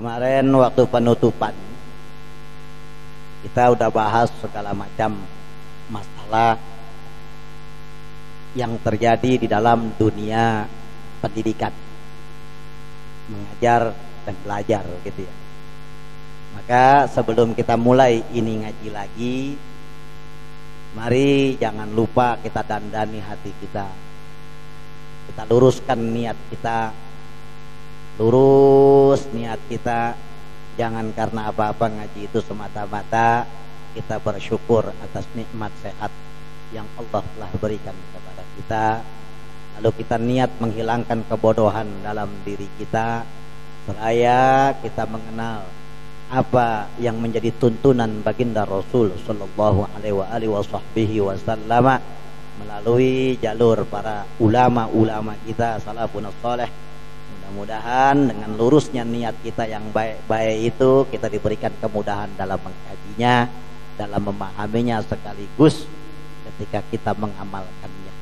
Kemarin waktu penutupan kita udah bahas segala macam masalah yang terjadi di dalam dunia pendidikan, mengajar dan belajar gitu ya. Maka sebelum kita mulai ini ngaji lagi, mari jangan lupa kita dandani hati kita. Kita luruskan niat kita, lurus niat kita. Jangan karena apa-apa ngaji itu semata-mata kita bersyukur atas nikmat sehat yang Allah telah berikan kepada kita. Lalu kita niat menghilangkan kebodohan dalam diri kita, seraya kita mengenal apa yang menjadi tuntunan baginda Rasul sallallahu alaihi wasallam melalui jalur para ulama-ulama kita salafun saleh. Mudah-mudahan dengan lurusnya niat kita yang baik-baik itu kita diberikan kemudahan dalam mengkajinya, dalam memahaminya, sekaligus ketika kita mengamalkannya.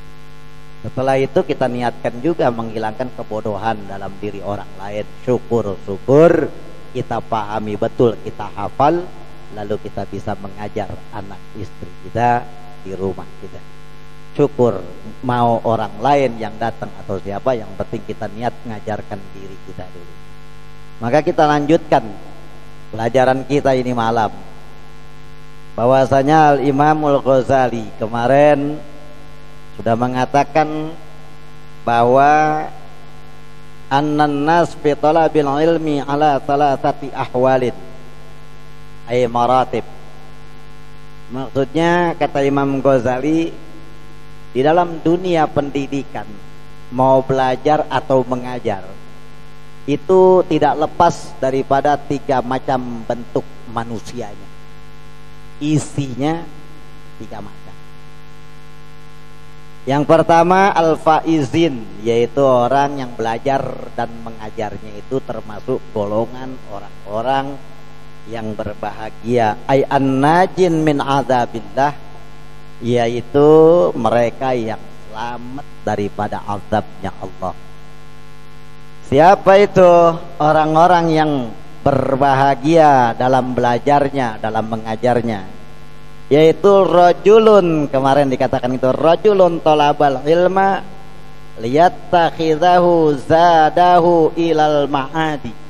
Setelah itu kita niatkan juga menghilangkan kebodohan dalam diri orang lain. Syukur-syukur kita pahami betul, kita hafal, lalu kita bisa mengajar anak istri kita di rumah kita. Syukur mau orang lain yang datang atau siapa, yang penting kita niat mengajarkan diri kita dulu. Maka kita lanjutkan pelajaran kita ini malam. Bahwasanya Al-Imam Al-Ghazali kemarin sudah mengatakan bahwa annan nas fi talabil ilmi ala thalathati ahwalin ay maratib. Maksudnya kata Imam Ghazali, di dalam dunia pendidikan, mau belajar atau mengajar, itu tidak lepas daripada 3 macam bentuk manusianya. Isinya 3 macam. Yang pertama al-faizin, yaitu orang yang belajar dan mengajarnya itu termasuk golongan orang-orang yang berbahagia, ay an-najin min azabillah, yaitu mereka yang selamat daripada azabnya Allah. Siapa itu orang-orang yang berbahagia dalam belajarnya, dalam mengajarnya? Yaitu rajulun, kemarin dikatakan itu rajulun talabal ilma liyattakhidhahu zadahu ilal ma'adi.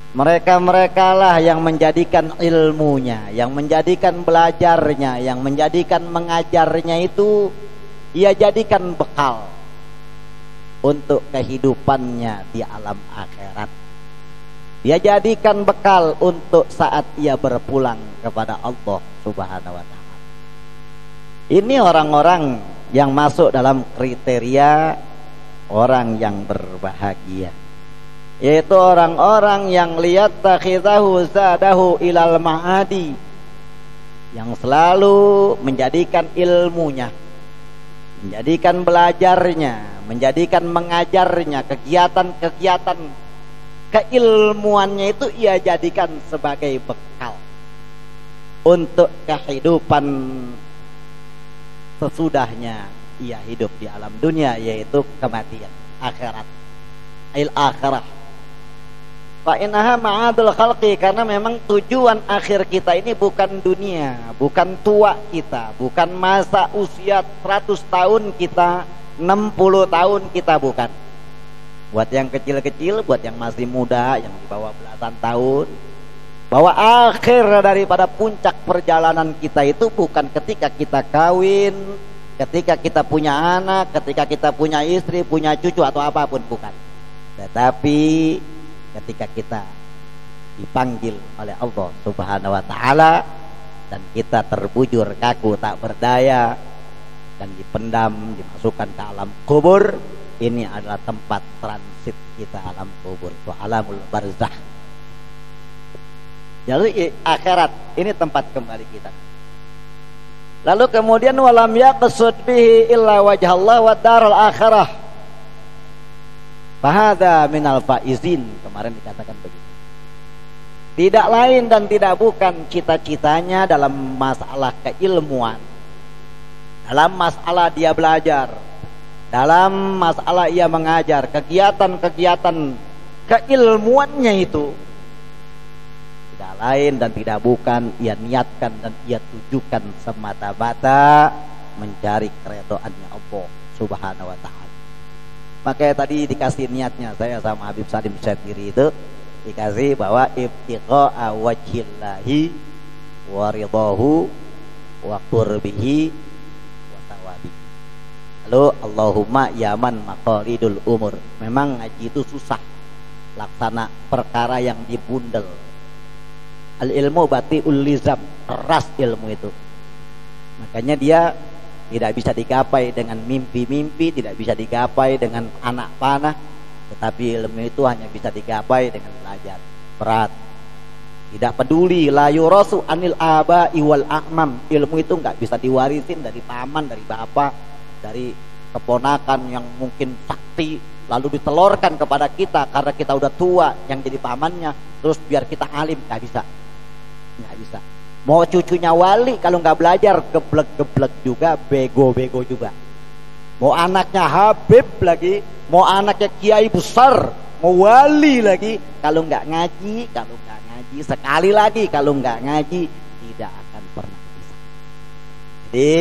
Mereka-mereka lah yang menjadikan ilmunya, yang menjadikan belajarnya, yang menjadikan mengajarnya itu ia jadikan bekal untuk kehidupannya di alam akhirat. Dia jadikan bekal untuk saat ia berpulang kepada Allah Subhanahu wa ta'ala. Ini orang-orang yang masuk dalam kriteria orang yang berbahagia, yaitu orang-orang yang liyattakhidhahu zadahu ilal ma'adi, yang selalu menjadikan ilmunya, menjadikan belajarnya, menjadikan mengajarnya, kegiatan-kegiatan keilmuannya itu ia jadikan sebagai bekal untuk kehidupan sesudahnya ia hidup di alam dunia, yaitu kematian akhirat, akhirah. Fa'innaha ma'adul khalqi, karena memang tujuan akhir kita ini bukan dunia, bukan tua kita, bukan masa usia 100 tahun kita, 60 tahun kita, bukan. Buat yang kecil-kecil, buat yang masih muda, yang di bawah belasan tahun, bahwa akhir daripada puncak perjalanan kita itu bukan ketika kita kawin, ketika kita punya anak, ketika kita punya istri, punya cucu atau apapun, bukan. Tetapi ketika kita dipanggil oleh Allah Subhanahu wa ta'ala dan kita terbujur kaku tak berdaya dan dipendam, dimasukkan ke alam kubur, ini adalah tempat transit kita alam kubur, itu alamul barzah. Jadi akhirat ini tempat kembali kita. Lalu kemudian walam yaqsud bihi illa wajhallah wa darul akhirah, fahadha minal faizin. Kemarin dikatakan begitu. Tidak lain dan tidak bukan cita-citanya dalam masalah keilmuan, dalam masalah dia belajar, dalam masalah ia mengajar, kegiatan-kegiatan keilmuannya itu tidak lain dan tidak bukan ia niatkan dan ia tujukan semata-mata mencari keridhaannya Allah Subhanahu wa taala. Makanya tadi dikasih niatnya saya sama Habib Salim Syatiri itu dikasih bahwa ibtigha'a wajhillahi wa ridahu wa qurbihi wa tawabi. Lalu Allahumma yaman maqalidul umur. Memang ngaji itu susah, laksana perkara yang dibundel. Al ilmu batiul lizam, keras ilmu itu. Makanya dia tidak bisa digapai dengan mimpi-mimpi, tidak bisa digapai dengan anak panah, tetapi ilmu itu hanya bisa digapai dengan belajar. Berat. Tidak peduli la yurasu anil aba'i wal a'mam. Ilmu itu enggak bisa diwarisin dari paman, dari bapak, dari keponakan yang mungkin sakti lalu ditelurkan kepada kita karena kita udah tua yang jadi pamannya, terus biar kita alim, enggak bisa. Enggak bisa. Mau cucunya wali kalau nggak belajar geblek-geblek juga, bego-bego juga. Mau anaknya Habib lagi, mau anaknya kiai besar, mau wali lagi, kalau nggak ngaji, sekali lagi kalau nggak ngaji tidak akan pernah bisa. Jadi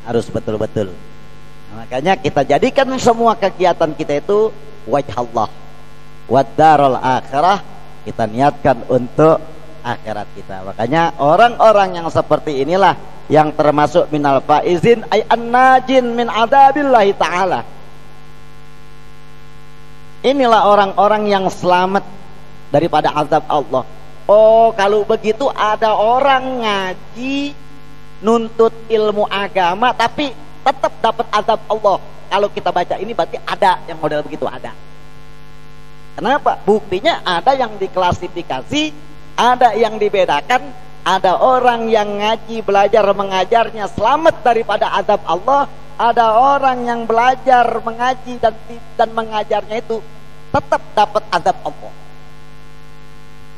harus betul-betul. Nah, makanya kita jadikan semua kegiatan kita itu wajh Allah, wadarul akhirah, kita niatkan untuk akhirat kita. Makanya orang-orang yang seperti inilah yang termasuk minal faizin ay an-najin min adabillahi ta'ala. Inilah orang-orang yang selamat daripada azab Allah. Oh, kalau begitu ada orang ngaji nuntut ilmu agama tapi tetap dapat azab Allah. Kalau kita baca ini berarti ada yang model begitu, ada. Kenapa? Buktinya ada yang diklasifikasi, ada yang dibedakan. Ada orang yang ngaji, belajar, mengajarnya selamat daripada azab Allah. Ada orang yang belajar, mengaji dan mengajarnya itu tetap dapat azab Allah.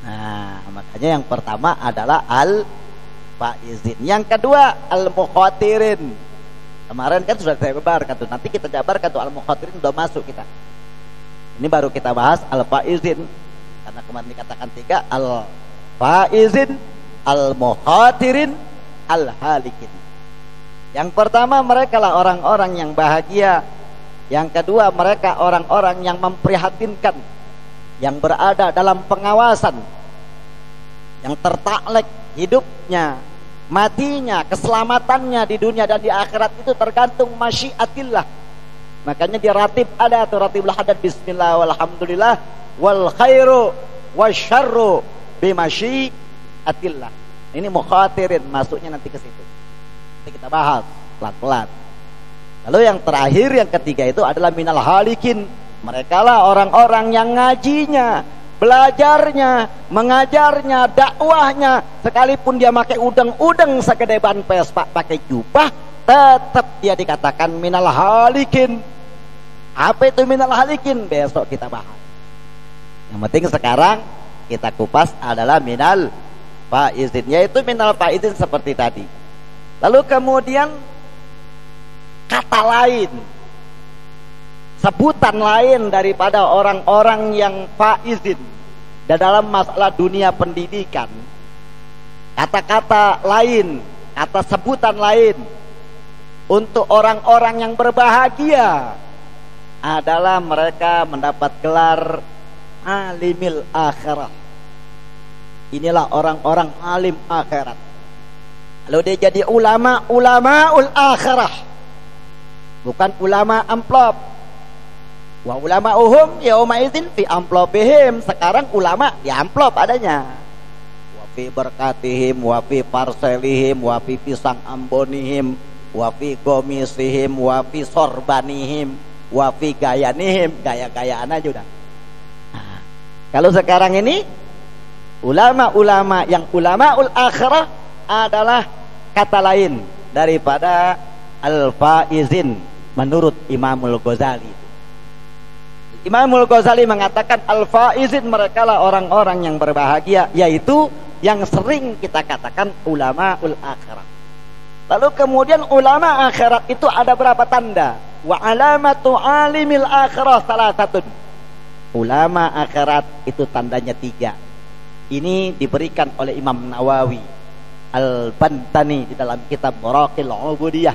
Nah, makanya yang pertama adalah al-faizin. Yang kedua al-mukhatirin. Kemarin kan sudah saya jabarkan tuh. Nanti kita jabarkan tuh al-mukhatirin, sudah masuk kita. Ini baru kita bahas al-faizin. Karena kemarin dikatakan 3, al-faizin, al-mukhatirin, al-halikin. Yang pertama, mereka lah orang-orang yang bahagia. Yang kedua, mereka orang-orang yang memprihatinkan, yang berada dalam pengawasan, yang tertaklek hidupnya, matinya, keselamatannya di dunia dan di akhirat itu tergantung masyiatillah. Makanya di ratib ada tuh, ratibul hadat, bismillah walhamdulillah wal khairu wasyarru bimasyiatillah. Ini mukhatirin, masuknya nanti ke situ. Nanti kita bahas pelan-pelan. Lalu yang terakhir, yang ketiga itu adalah minal halikin. Mereka lah orang-orang yang ngajinya, belajarnya, mengajarnya, dakwahnya, sekalipun dia pakai udeng-udeng segede ban Vespa, pakai jubah, tetap dia dikatakan minal halikin. Apa itu minal halikin? Besok kita bahas. Yang penting sekarang kita kupas adalah minal faizin, yaitu minal faizin seperti tadi. Lalu kemudian kata lain, sebutan lain daripada orang-orang yang faizin dan dalam masalah dunia pendidikan, kata-kata lain, kata sebutan lain untuk orang-orang yang berbahagia adalah mereka mendapat gelar alimil akhirah. Inilah orang-orang alim akhirat. Lalu dia jadi ulamaul akhirah, bukan ulama amplop. Wa ulama'uhum yauma idzin fi amplopihim. Sekarang ulama di amplop adanya. Wa fi berkatihim, wa fi parselihim, wa fi pisang ambonihim, wa fi gomisihim, wa fi sorbanihim, wa fi gayanihim. Gaya-gayaan aja udah. Nah, kalau sekarang ini ulama-ulama yang ulamaul akhirah adalah kata lain daripada al-faizin menurut Imamul Ghazali. Imamul Ghazali mengatakan al-faizin mereka lah orang-orang yang berbahagia, yaitu yang sering kita katakan ulamaul akhirah. Lalu kemudian ulama akhirat itu ada berapa tanda? Wa alamatu alimil akhirah salah satu. Ulama akhirat itu tandanya 3. Ini diberikan oleh Imam Nawawi Al-Bantani di dalam kitab Maraqil Ubudiyah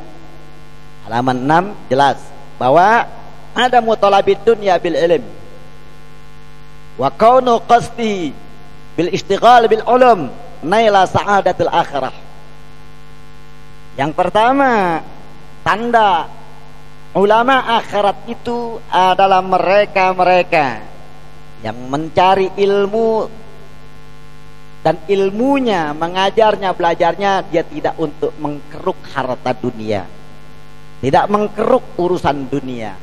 halaman 6 jelas bahwa ada mutalabid dunya bil ilm wa kaunu qasdi bil istighal bil ulum naila sa'adatul akhirah. Yang pertama, tanda ulama akhirat itu adalah mereka-mereka yang mencari ilmu dan ilmunya, mengajarnya, belajarnya, dia tidak untuk mengkeruk harta dunia, tidak mengkeruk urusan dunia,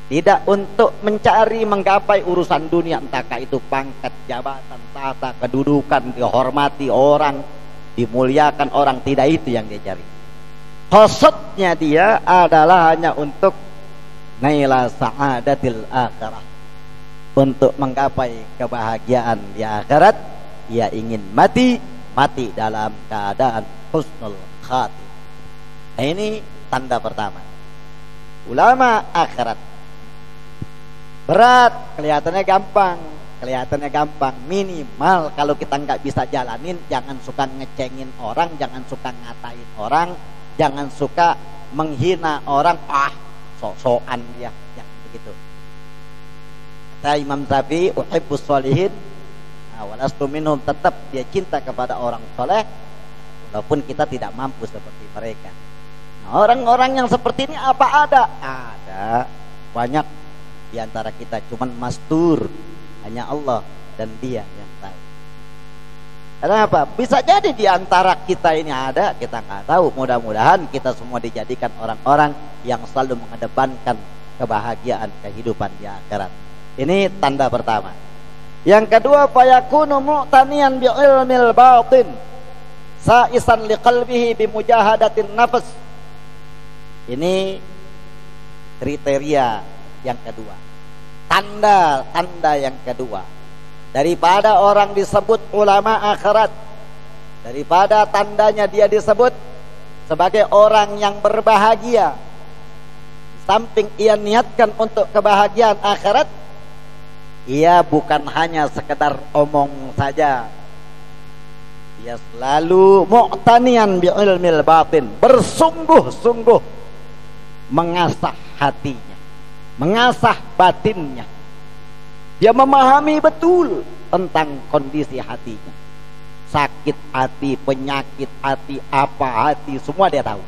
tidak untuk mencari menggapai urusan dunia, entahkah itu pangkat, jabatan, tahta, kedudukan, dihormati orang, dimuliakan orang, tidak itu yang dia cari. Qasdnya dia adalah hanya untuk naila sa'adatil akhirah, untuk menggapai kebahagiaan di akhirat. Dia ingin mati dalam keadaan husnul khatimah. Nah, ini tanda pertama. Ulama akhirat berat, kelihatannya gampang, minimal kalau kita nggak bisa jalanin, jangan suka ngecengin orang, jangan suka ngatain orang, jangan suka menghina orang, sok-sokan dia, jangan begitu. Kata Imam Syafi'i, uhibbus sholihin walastu minhum, tetap dia cinta kepada orang soleh walaupun kita tidak mampu seperti mereka. Nah, orang-orang yang seperti ini apa ada? Ada banyak di antara kita, cuman mastur, hanya Allah dan dia yang tahu. Kenapa? Bisa jadi di antara kita ini ada, kita nggak tahu. Mudah-mudahan kita semua dijadikan orang-orang yang selalu mengedepankan kebahagiaan kehidupan di akhirat. Ini tanda pertama. Yang kedua, fayakunu mu'taniyan bi ilmil batin sa'isan liqalbihi bi mujahadatin nafs. Ini kriteria yang kedua, tanda yang kedua daripada orang disebut ulama akhirat, daripada tandanya dia disebut sebagai orang yang berbahagia. Samping ia niatkan untuk kebahagiaan akhirat, ia bukan hanya sekedar omong saja, dia selalu mu'taniyan bi ilmil batin, bersungguh-sungguh mengasah hatinya, mengasah batinnya. Dia memahami betul tentang kondisi hatinya, sakit hati, penyakit hati, apa hati, semua dia tahu.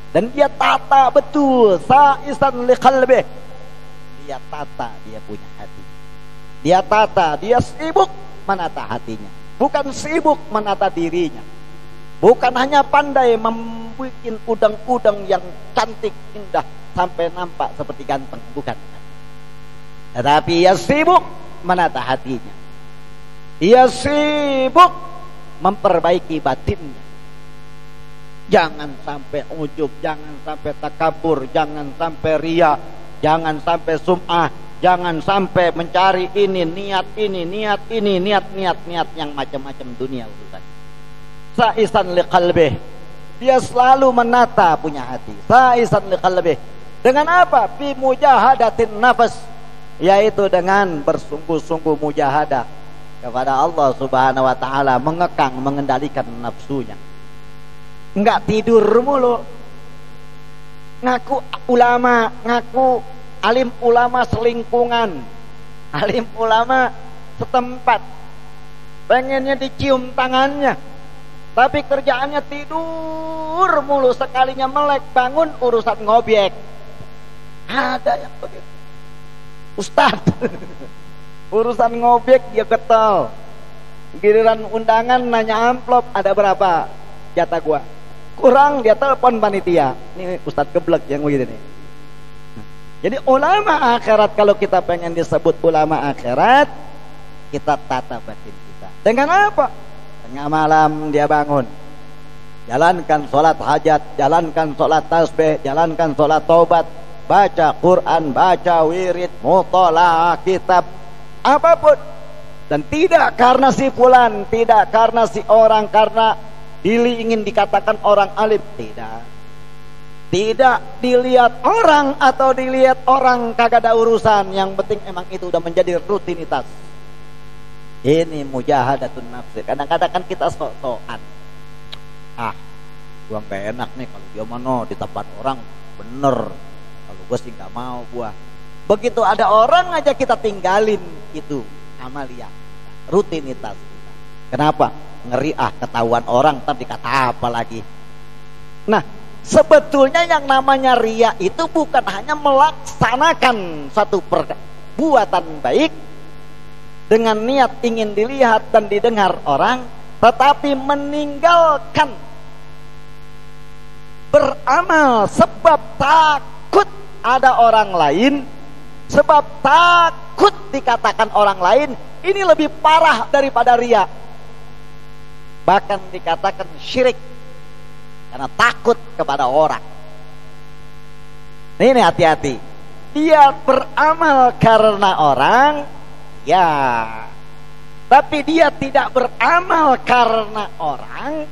Dan dia tata betul, sa'isan liqalbih, dia tata dia punya hati. Dia tata, dia sibuk menata hatinya, bukan sibuk menata dirinya. Bukan hanya pandai membuat udang-udang yang cantik, indah, sampai nampak seperti ganteng, bukan. Tetapi ia sibuk menata hatinya, ia sibuk memperbaiki batinnya. Jangan sampai ujub, jangan sampai takabur, jangan sampai riya, jangan sampai sum'ah, jangan sampai mencari niat yang macam-macam dunia urusan. Sa'isan liqalbih, dia selalu menata punya hati. Sa'isan liqalbih, dengan apa? Bi mujahadatin nafas, yaitu dengan bersungguh-sungguh mujahadah kepada Allah Subhanahu wa taala, mengekang, mengendalikan nafsunya. Enggak tidur mulu, ngaku ulama, ngaku alim ulama selingkungan, alim ulama setempat, pengennya dicium tangannya, tapi kerjaannya tidur mulu, sekalinya melek bangun urusan ngobek. Ada yang begitu, Ustadz urusan ngobek dia getol, giliran undangan nanya amplop ada berapa jatah gua, kurang dia telepon panitia, ini Ustadz geblek yang begitu nih. Jadi ulama akhirat, kalau kita pengen disebut ulama akhirat, kita tata batin kita. Dengan apa? Tengah malam dia bangun, jalankan sholat hajat, jalankan sholat tasbih, jalankan sholat taubat, baca Quran, baca wirid, mutola'ah kitab, apapun. Dan tidak karena si fulan, tidak karena si orang, karena diri ingin dikatakan orang alim, tidak. Tidak dilihat orang atau dilihat orang kagak ada urusan. Yang penting emang itu udah menjadi rutinitas. Ini mujahadatun nafsi. Kadang-kadang kan kita sok-sokan. Gua gak enak nih kalau dia mana di tempat orang bener. Kalau gua sih gak mau gua. Begitu ada orang aja kita tinggalin itu amalia, rutinitas kita. Kenapa? Ngeri ketahuan orang ntar dikata apa lagi. Nah, sebetulnya yang namanya riya itu bukan hanya melaksanakan satu perbuatan baik dengan niat ingin dilihat dan didengar orang, tetapi meninggalkan beramal sebab takut ada orang lain, sebab takut dikatakan orang lain. Ini lebih parah daripada riya, bahkan dikatakan syirik, karena takut kepada orang. Ini hati-hati. Dia beramal karena orang, ya, tapi dia tidak beramal karena orang.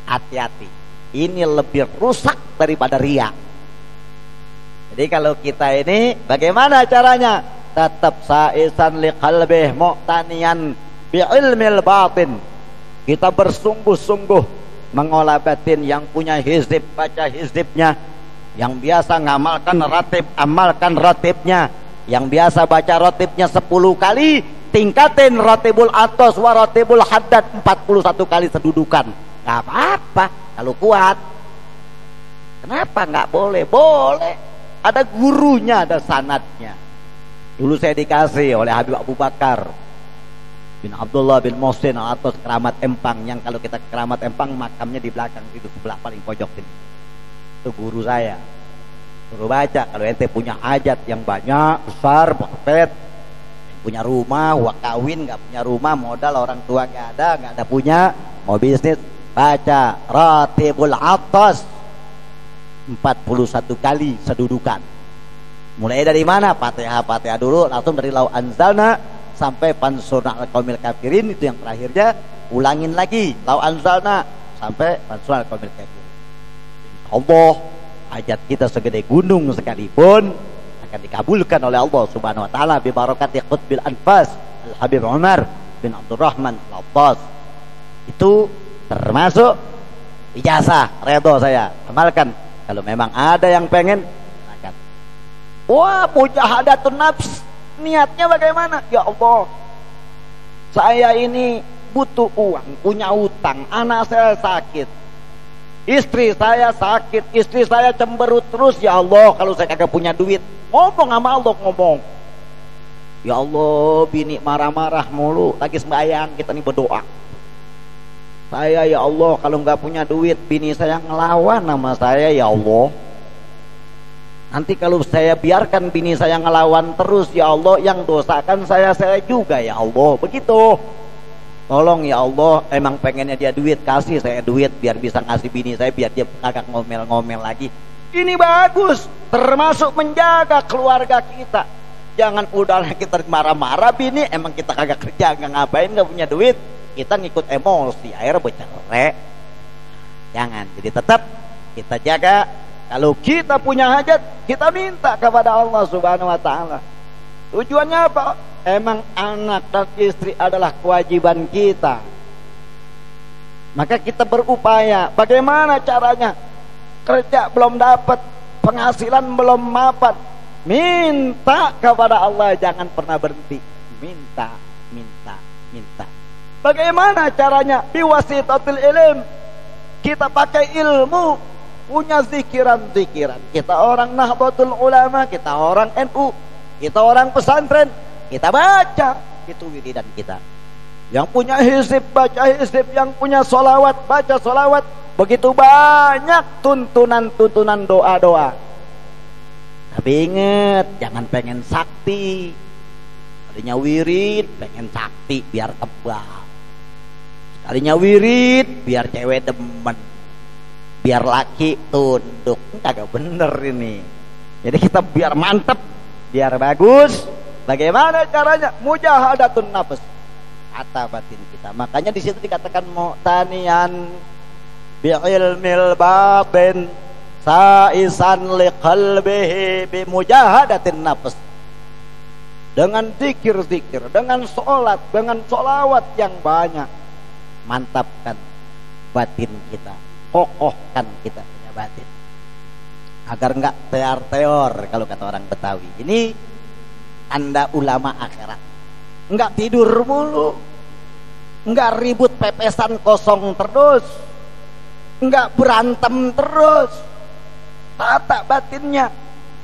Hati-hati. Ini lebih rusak daripada riya. Jadi kalau kita ini bagaimana caranya? Tetap sa'isan liqalbih mu'taniyan bi'ilmil batin. Kita bersungguh-sungguh mengolah batin. Yang punya hizib, baca hizibnya. Yang biasa ngamalkan ratib, amalkan ratibnya. Yang biasa baca ratibnya 10 kali, tingkatin ratibul atos wa ratibul haddad 41 kali sedudukan. Gak apa-apa kalau kuat. Kenapa gak boleh? Boleh. Ada gurunya, ada sanadnya. Dulu saya dikasih oleh Habib Abu Bakar bin Abdullah bin Mohsin Al-Atos Keramat Empang. Yang kalau kita ke Keramat Empang makamnya di belakang situ, sebelah paling pojok sini. Itu guru saya. Suruh baca kalau ente punya hajat yang banyak, besar, perfet, yang punya rumah, wak kawin, gak punya rumah, modal orang tua gak ada punya, mau bisnis, baca Ratibul Atas 41 kali sedudukan. Mulai dari mana? Fatihah dulu, langsung dari Lau Anzalna sampai Pansurna Al-Qaumil Kafirin, itu yang terakhirnya. Ulangin lagi Lau Anzalna sampai Pansurna Al-Qaumil Kafirin. Allah, hajat kita segede gunung sekalipun akan dikabulkan oleh Allah Subhanahu wa taala bi barakati qutbil anfas Al-Habib Umar bin Abdurrahman Al-Abbas. Itu termasuk ijazah redho saya. Amalkan. Kalau memang ada yang pengen, silakan. Wah, mujahadatun nafs. Niatnya bagaimana? Ya Allah, saya ini butuh uang, punya utang, anak saya sakit, istri saya sakit, istri saya cemberut terus. Ya Allah, kalau saya kagak punya duit, ngomong sama Allah, ngomong. Ya Allah, bini marah-marah mulu, lagi sembahyang, kita nih berdoa. Saya, ya Allah, kalau nggak punya duit, bini saya ngelawan sama saya. Ya Allah, nanti kalau saya biarkan bini saya ngelawan terus, ya Allah, yang dosakan saya juga. Ya Allah, begitu. Tolong ya Allah, emang pengennya dia duit, kasih saya duit biar bisa ngasih bini saya, biar dia kagak ngomel-ngomel lagi. Ini bagus, termasuk menjaga keluarga kita. Jangan udahlah kita marah-marah bini, emang kita kagak kerja, nggak ngapain, nggak punya duit, kita ngikut emosi, akhirnya bercerai. Jangan. Jadi tetap kita jaga. Kalau kita punya hajat, kita minta kepada Allah Subhanahu wa taala. Tujuannya apa? Emang anak dan istri adalah kewajiban kita. Maka kita berupaya. Bagaimana caranya? Kerja belum dapat, penghasilan belum mapan, minta kepada Allah, jangan pernah berhenti. Minta. Bagaimana caranya? Biwasitatil ilm. Kita pakai ilmu, punya zikiran-zikiran. Kita orang Nahdlatul Ulama, kita orang NU, kita orang pesantren, kita baca, itu wiridan kita. Yang punya hizib, baca hizib. Yang punya solawat, baca solawat. Begitu banyak tuntunan doa-doa. Tapi ingat, jangan pengen sakti. Kalinya wirid, pengen sakti biar kebal. Kalinya wirid, biar cewek demen, biar laki tunduk. Kagak bener ini. Jadi kita biar mantep, biar bagus. Bagaimana caranya? Mujahadatun nafs, kata batin kita. Makanya di situ dikatakan mu'taniyan bi'ilmil batin, Sa'isan liqalbihi bimujahadatin nafs. Dengan zikir-zikir, dengan sholat, dengan sholawat yang banyak, mantapkan batin kita, kokohkan kita punya batin, agar enggak teor-teor kalau kata orang Betawi. Ini tanda ulama akhirat. Enggak tidur mulu, enggak ribut pepesan kosong terus, enggak berantem terus. Tata batinnya.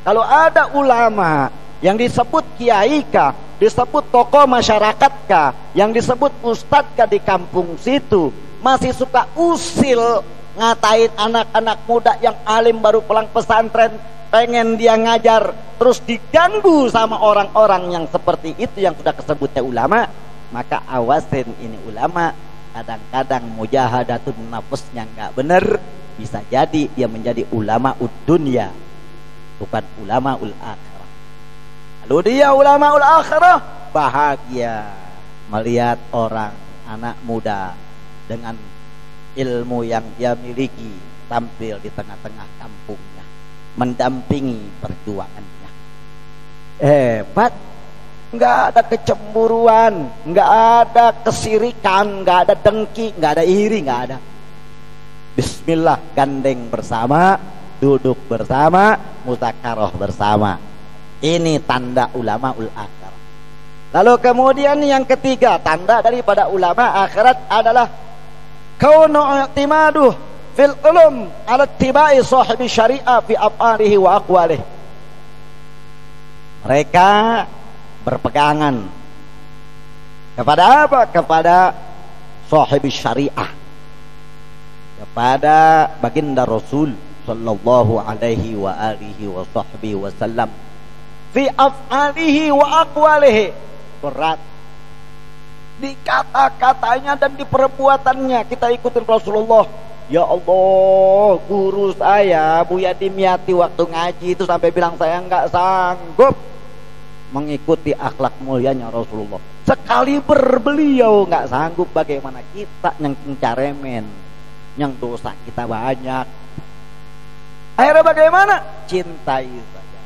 Kalau ada ulama yang disebut kiai kah, disebut tokoh masyarakat kah, yang disebut ustadz kah di kampung situ, masih suka usil ngatain anak-anak muda yang alim baru pulang pesantren, pengen dia ngajar, terus diganggu sama orang-orang yang seperti itu yang sudah kesebutnya ulama, maka awasin ini ulama kadang-kadang mujahadatun nafsnya nggak bener, bisa jadi dia menjadi ulama dunia, bukan ulama akhirah. Lalu dia ulama akhirah bahagia melihat orang anak muda dengan ilmu yang dia miliki tampil di tengah-tengah kampungnya, mendampingi perjuangannya. Hebat. Nggak ada kecemburuan, nggak ada kesirikan, nggak ada dengki, nggak ada iri, nggak ada. Bismillah, gandeng bersama, duduk bersama, musyawarah bersama. Ini tanda ulama akhirah. Lalu kemudian yang ketiga, tanda daripada ulama akhirat adalah kaunu i'timaduh fil ulum ala tibai sahibi syariah fi af'alihi wa aqwalihi. Mereka berpegangan kepada apa? Kepada sahibi syariah, kepada baginda Rasul sallallahu alaihi wa alihi wa sahbihi wasallam fi af'alihi wa aqwalihi. Berat di kata-katanya dan di perbuatannya kita ikutin Rasulullah. Ya Allah, guru saya Buya Dimyati waktu ngaji itu sampai bilang saya nggak sanggup mengikuti akhlak mulianya Rasulullah. Sekali berbeliau nggak sanggup, bagaimana kita yang caremen, yang dosa kita banyak. Akhirnya bagaimana? Cintai saja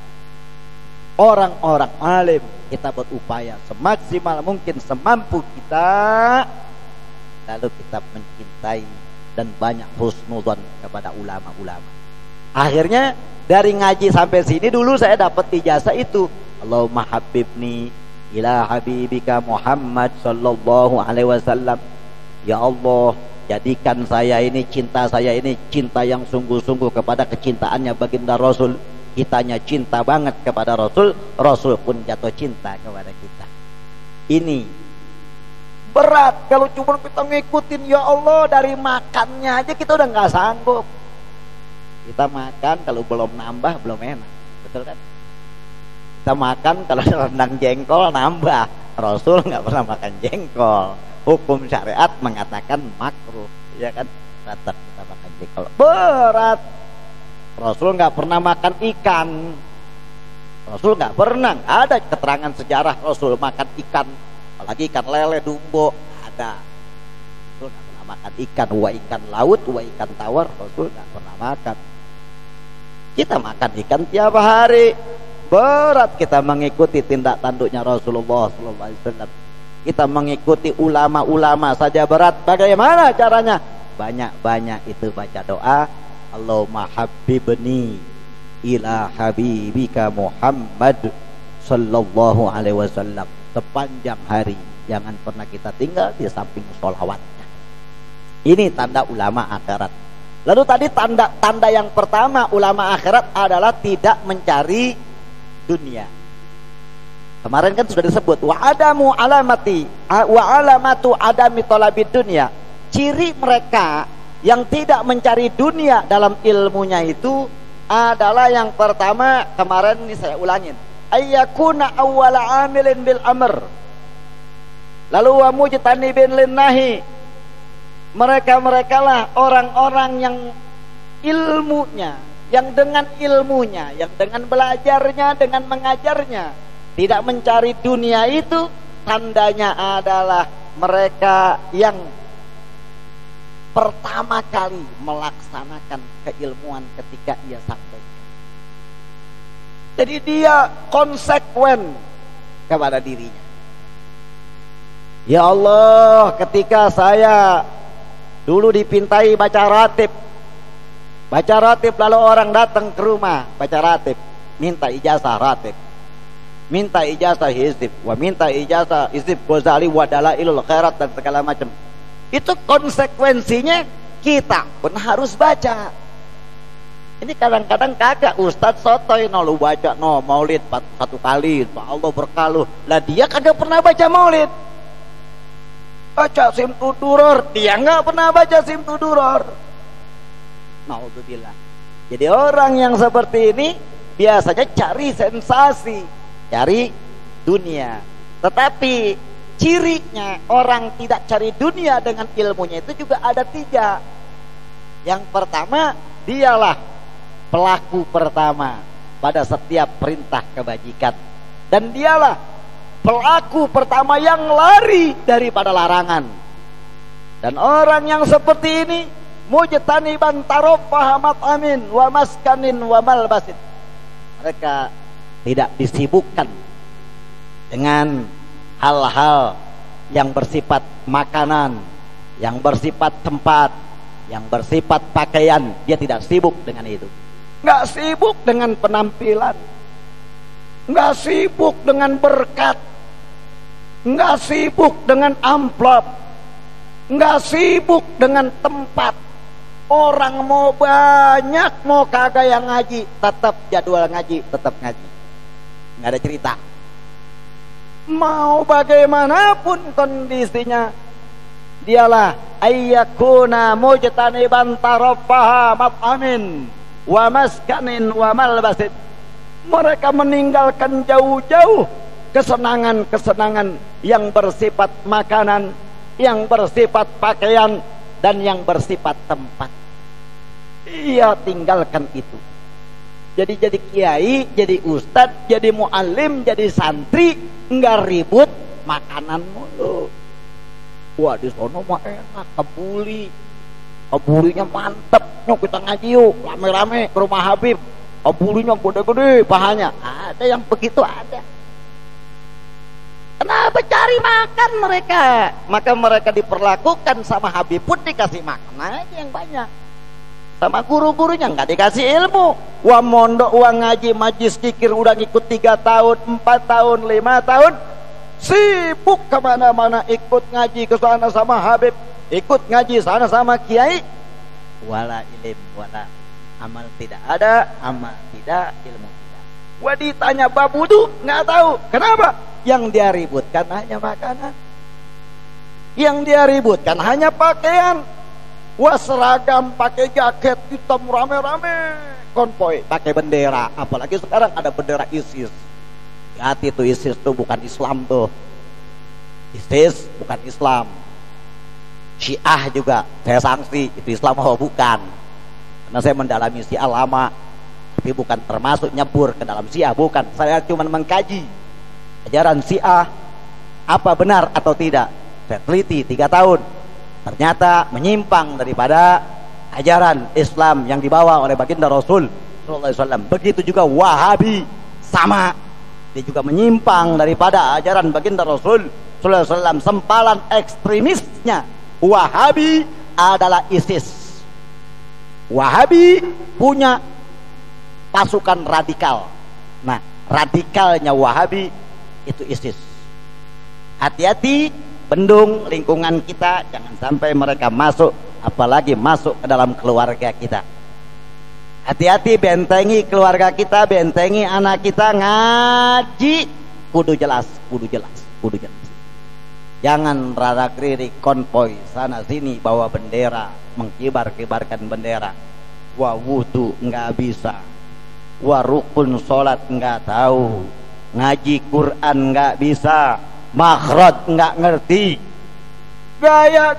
orang-orang alim. Kita berupaya semaksimal mungkin semampu kita, lalu kita mencintai dan banyak husnudzon kepada ulama-ulama. Akhirnya dari ngaji sampai sini dulu saya dapat ijazah itu, Allahumma habibni ila habibika Muhammad sallallahu alaihi wasallam. Ya Allah, jadikan saya ini cinta yang sungguh-sungguh kepada kecintaannya baginda Rasul. Kitanya cinta banget kepada Rasul, Rasul pun jatuh cinta kepada kita. Ini berat kalau cuma kita ngikutin. Ya Allah, dari makannya aja kita udah nggak sanggup. Kita makan kalau belum nambah belum enak, betul kan? Kita makan kalau rendang jengkol nambah. Rasul nggak pernah makan jengkol. Hukum syariat mengatakan makruh, ya kan? Tetap kita makan jengkol. Berat. Rasul nggak pernah makan ikan. Rasul nggak pernah. Ada keterangan sejarah Rasul makan ikan, apalagi ikan lele, dumbo, ada. Rasul nggak pernah makan ikan, wa ikan laut, wa ikan tawar. Rasul nggak pernah makan. Kita makan ikan tiap hari. Berat kita mengikuti tindak tanduknya Rasulullah SAW. Kita mengikuti ulama-ulama saja berat. Bagaimana caranya? Banyak-banyak itu baca doa, Allahumma habibni ila habibika Muhammad sallallahu alaihi wasallam. Sepanjang hari jangan pernah kita tinggal di samping sholawatnya. Ini tanda ulama akhirat. Lalu tadi tanda yang pertama ulama akhirat adalah tidak mencari dunia. Kemarin kan sudah disebut wa alamatu adami talabid dunya. Ciri mereka yang tidak mencari dunia dalam ilmunya itu adalah yang pertama, kemarin ini saya ulangin, ayyakuna awwala amilin bil amr, lalu wa mujtanibin lin nahi. Mereka lah orang-orang yang ilmunya, yang dengan ilmunya, yang dengan belajarnya, dengan mengajarnya tidak mencari dunia, itu tandanya adalah mereka yang pertama kali melaksanakan keilmuan ketika ia sampaikan. Jadi dia konsekuen kepada dirinya. Ya Allah, ketika saya dulu dipintai baca ratib lalu orang datang ke rumah baca ratib, minta ijazah ratib, minta ijazah hizib, minta ijazah hizib Ghazali wa dalailul khairat dan segala macam. Itu konsekuensinya kita pun harus baca. Ini kadang-kadang kagak Ustadz sotoy no lu baca no maulid satu kali, Allah berkaluh. Lah dia kagak pernah baca maulid. Baca Simtuduror, dia nggak pernah baca Simtuduror. Naudzubillah. Jadi orang yang seperti ini biasanya cari sensasi, cari dunia. Tetapi cirinya orang tidak cari dunia dengan ilmunya itu juga ada 3. Yang pertama, dialah pelaku pertama pada setiap perintah kebajikan, dan dialah pelaku pertama yang lari daripada larangan. Dan orang yang seperti ini mujtaniban taraffaha mat'amin wa maskanin wa malbasin. Mereka tidak disibukkan dengan hal-hal yang bersifat makanan, yang bersifat tempat, yang bersifat pakaian. Dia tidak sibuk dengan itu. Nggak sibuk dengan penampilan, nggak sibuk dengan berkat, nggak sibuk dengan amplop, nggak sibuk dengan tempat. Orang mau banyak mau kagak yang ngaji, tetap jadwal ngaji, tetap ngaji, nggak ada cerita. Mau bagaimanapun kondisinya, dialah ayyakuna mujtaniban taraffaha mat'amin wa maskanin wa malbasin. Mereka meninggalkan jauh-jauh kesenangan-kesenangan yang bersifat makanan, yang bersifat pakaian, dan yang bersifat tempat. Ia tinggalkan itu. Jadi kiai, jadi ustadz, jadi muallim, jadi santri, enggak ribut makanan mulu. Wah, di sono mah enak, kebulinya mantep. Nyok kita ngaji yuk, rame-rame ke rumah Habib. Kebulinya gede-gede pahanya. Ada yang begitu, ada. Kenapa cari makan mereka? Maka mereka diperlakukan sama Habib pun dikasih makan aja yang banyak. Sama guru-gurunya nggak dikasih ilmu. Wah mondok, wah ngaji, majlis zikir udah ngikut 3 tahun, 4 tahun, 5 tahun. Sibuk kemana-mana, ikut ngaji ke sana sama Habib, ikut ngaji sana sama kiai. Wala ilim, wala amal tidak ada, amal tidak, ilmu tidak. Wah ditanya bab wudu nggak tahu. Kenapa? Yang dia ributkan hanya makanan, yang dia ributkan hanya pakaian. Wah seragam, pakai jaket hitam rame-rame, konvoy pakai bendera. Apalagi sekarang ada bendera ISIS. Hati tuh, ISIS tuh bukan Islam tuh. ISIS bukan Islam. Syiah juga saya sanksi, itu Islam atau bukan. Karena saya mendalami Syiah lama, tapi bukan termasuk nyebur ke dalam Syiah, bukan. Saya cuma mengkaji ajaran Syiah apa benar atau tidak. Saya teliti 3 tahun. Ternyata menyimpang daripada ajaran Islam yang dibawa oleh baginda Rasul sallallahu alaihi wasallam. Begitu juga Wahabi, sama. Dia juga menyimpang daripada ajaran baginda Rasul sallallahu alaihi wasallam. Sempalan ekstremisnya Wahabi adalah ISIS. Wahabi punya pasukan radikal. Nah, radikalnya Wahabi itu ISIS. Hati-hati, bendung lingkungan kita, jangan sampai mereka masuk, apalagi masuk ke dalam keluarga kita. Hati-hati, bentengi keluarga kita, bentengi anak kita. Ngaji kudu jelas, kudu jelas, kudu jelas. Jangan rada kiri konvoy sana sini bawa bendera, mengkibar-kibarkan bendera. Wah wudu nggak bisa, wah rukun sholat nggak tahu, ngaji Quran nggak bisa, makhraj nggak ngerti. Gaya,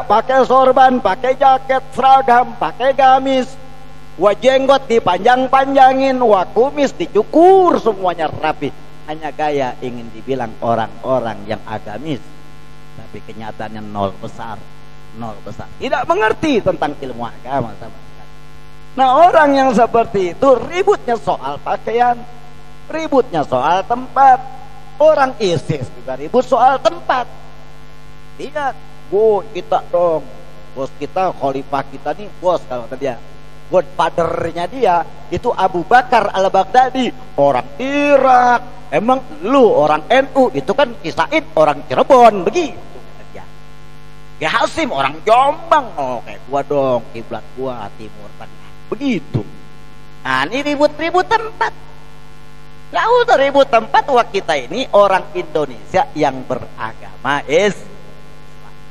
pakai sorban, pakai jaket, seragam, pakai gamis. Wah jenggot dipanjang-panjangin, wah kumis dicukur, semuanya rapi. Hanya gaya ingin dibilang orang-orang yang agamis, tapi kenyataannya nol besar. nol besar, tidak mengerti tentang ilmu agama sama sekali. Nah, orang yang seperti itu ributnya soal pakaian, ributnya soal tempat. Orang ISIS juga ribut soal tempat. Lihat, kita dong, bos kita, khalifah kita nih, bos kalau kata dia, godfathernya dia itu Abu Bakar al-Baghdadi, orang Irak. Emang lu orang NU, itu kan Kisaid orang Cirebon, begitu kata dia. Ya Hasim orang Jombang, oh kayak gua dong, kiblat gua Timur Tengah, begitu. Nah, ini ribut-ribut tempat. Gak usah ribut tempat. Wah, kita ini orang Indonesia yang beragama